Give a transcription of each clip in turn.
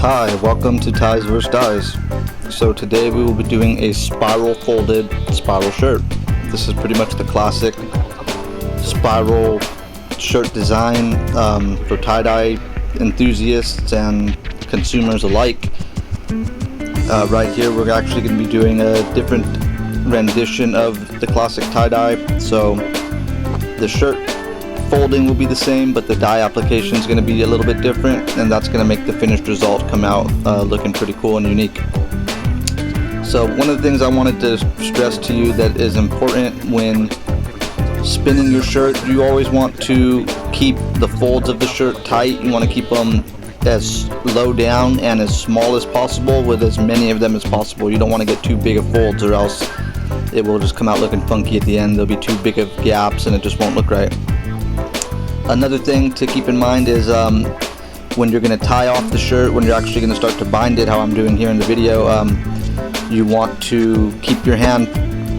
Hi, welcome to Ties vs. Dies. So today we will be doing a spiral folded spiral shirt. This is pretty much the classic spiral shirt design for tie-dye enthusiasts and consumers alike. Right here we're actually going to be doing a different rendition of the classic tie-dye. So the shirt folding will be the same, but the dye application is going to be a little bit different, and that's going to make the finished result come out looking pretty cool and unique. So one of the things I wanted to stress to you that is important when spinning your shirt, you always want to keep the folds of the shirt tight. You want to keep them as low down and as small as possible with as many of them as possible. You don't want to get too big of folds, or else it will just come out looking funky at the end. There'll be too big of gaps and it just won't look right. Another thing to keep in mind is when you're going to tie off the shirt, when you're actually going to start to bind it, how I'm doing here in the video, you want to keep your hand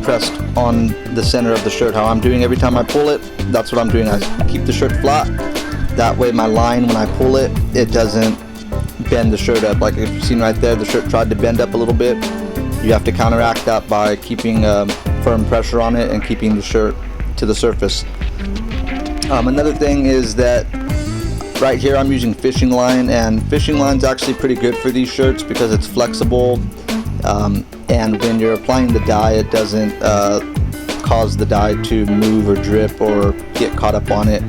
pressed on the center of the shirt. How I'm doing every time I pull it, that's what I'm doing. I keep the shirt flat. That way my line, when I pull it, it doesn't bend the shirt up. Like if you've seen right there, the shirt tried to bend up a little bit. You have to counteract that by keeping firm pressure on it and keeping the shirt to the surface. Another thing is that right here I'm using fishing line, and fishing line's actually pretty good for these shirts because it's flexible, and when you're applying the dye, it doesn't cause the dye to move or drip or get caught up on it.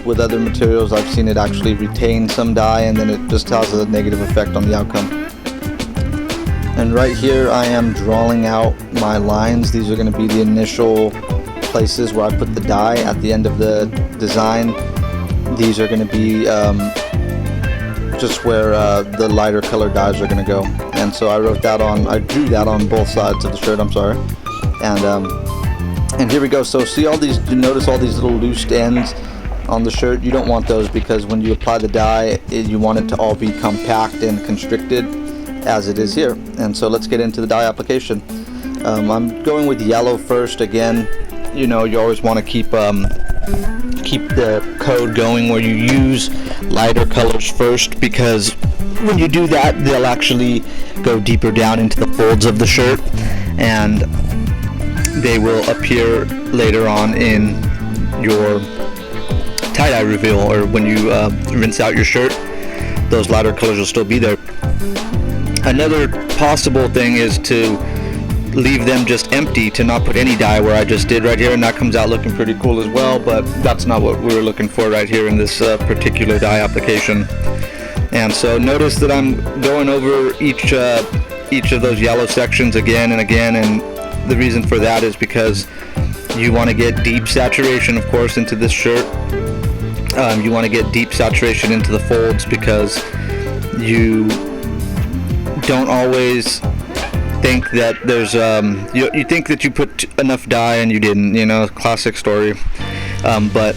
With other materials, I've seen it actually retain some dye, and then it just has a negative effect on the outcome. And right here I am drawing out my lines. These are going to be the initial places where I put the dye at the end of the design. These are going to be just where the lighter color dyes are going to go. And so I drew that on both sides of the shirt, I'm sorry. And here we go. So see all these, you notice all these little loose ends on the shirt? You don't want those, because when you apply the dye, you want it to all be compact and constricted as it is here. And so let's get into the dye application. I'm going with yellow first. Again, you know, you always want to keep the code going where you use lighter colors first, because when you do that, they'll actually go deeper down into the folds of the shirt, and they will appear later on in your tie-dye reveal, or when you rinse out your shirt, those lighter colors will still be there. Another possible thing is to leave them just empty, to not put any dye where I just did right here, and that comes out looking pretty cool as well, but that's not what we were looking for right here in this particular dye application. And so notice that I'm going over each of those yellow sections again and again, and the reason for that is because you want to get deep saturation, of course, into this shirt. You want to get deep saturation into the folds, because you don't always think that there's you think that you put enough dye and you didn't, you know, classic story. But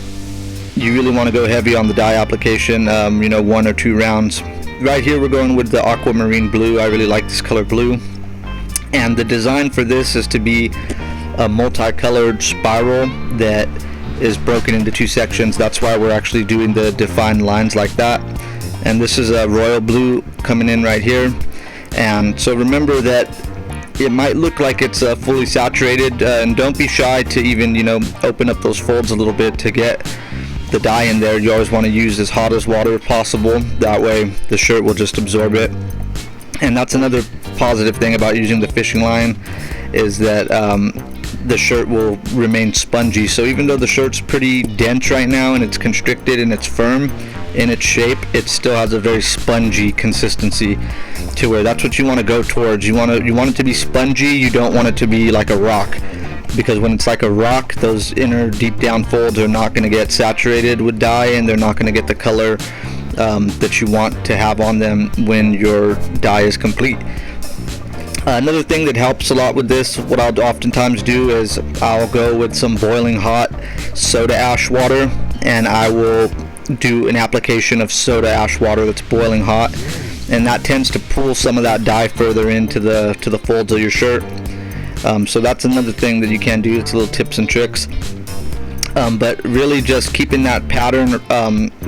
you really want to go heavy on the dye application, you know, 1 or 2 rounds. Right here we're going with the aquamarine blue. I really like this color blue, and the design for this is to be a multicolored spiral that is broken into 2 sections. That's why we're actually doing the defined lines like that. And this is a royal blue coming in right here. And so remember that it might look like it's fully saturated, and don't be shy to even, you know, open up those folds a little bit to get the dye in there. You always want to use as hot as water possible. That way the shirt will just absorb it. And that's another positive thing about using the fishing line, is that the shirt will remain spongy. So even though the shirt's pretty dense right now and it's constricted and it's firm in its shape, it still has a very spongy consistency to where that's what you want to go towards. You want it to be spongy. You don't want it to be like a rock, because when it's like a rock, those inner deep down folds are not going to get saturated with dye, and they're not going to get the color that you want to have on them when your dye is complete. Another thing that helps a lot with this, what I'll oftentimes do is I'll go with some boiling hot soda ash water, and I will do an application of soda ash water that's boiling hot, and that tends to pull some of that dye further into the folds of your shirt. So that's another thing that you can do. It's little tips and tricks. But really just keeping that pattern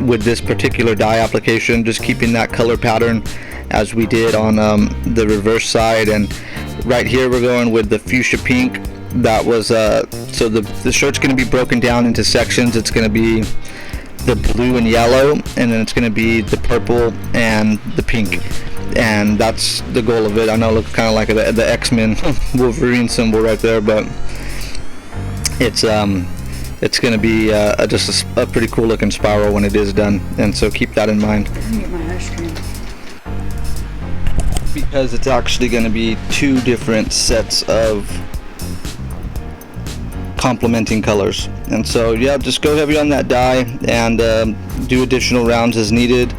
with this particular dye application, just keeping that color pattern as we did on the reverse side. And right here we're going with the fuchsia pink. That was so the shirt's going to be broken down into sections. It's going to be the blue and yellow, and then it's going to be the purple and the pink, and that's the goal of it. I know it looks kind of like the X-Men Wolverine symbol right there, but it's going to be just a pretty cool looking spiral when it is done, and so keep that in mind. Let me get my ice cream. Because it's actually going to be two different sets of complementing colors, and so yeah, just go heavy on that dye and do additional rounds as needed.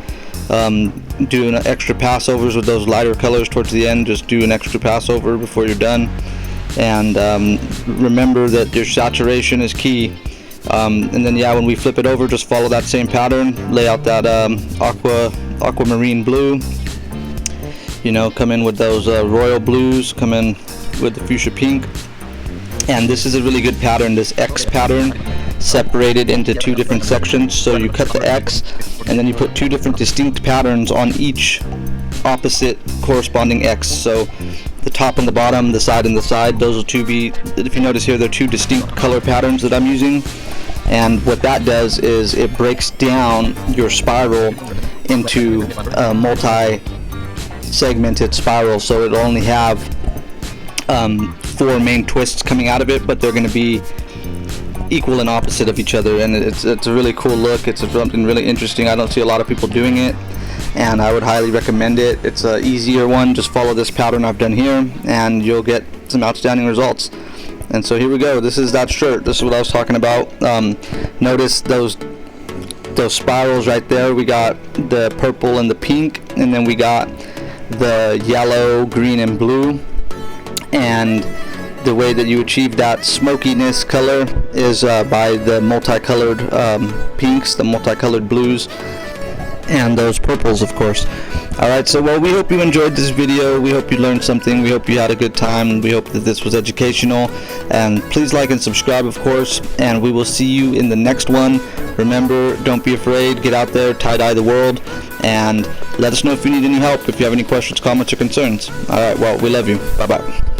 Do an extra passovers with those lighter colors towards the end. Just do an extra passover before you're done, and remember that your saturation is key. And then yeah, when we flip it over, just follow that same pattern, lay out that aquamarine blue, you know, come in with those royal blues, come in with the fuchsia pink. And this is a really good pattern, this X pattern, separated into two different sections. So you cut the X and then you put two different distinct patterns on each opposite corresponding X. So the top and the bottom, the side and the side, those will be, if you notice here, they're two distinct color patterns that I'm using. And what that does is it breaks down your spiral into a multi-segmented spiral. So it'll only have 4 main twists coming out of it, but they're going to be equal and opposite of each other, and it's a really cool look. It's something really interesting. I don't see a lot of people doing it, and I would highly recommend it. It's an easier one. Just follow this pattern I've done here and you'll get some outstanding results. And so here we go. This is that shirt. This is what I was talking about. Notice those spirals right there. We got the purple and the pink, and then we got the yellow, green, and blue. And the way that you achieve that smokiness color is by the multicolored pinks, the multicolored blues, and those purples, of course. Alright, so well, we hope you enjoyed this video. We hope you learned something. We hope you had a good time. We hope that this was educational. And please like and subscribe, of course. And we will see you in the next one. Remember, don't be afraid. Get out there, tie-dye the world. And let us know if you need any help, if you have any questions, comments, or concerns. Alright, well, we love you. Bye-bye.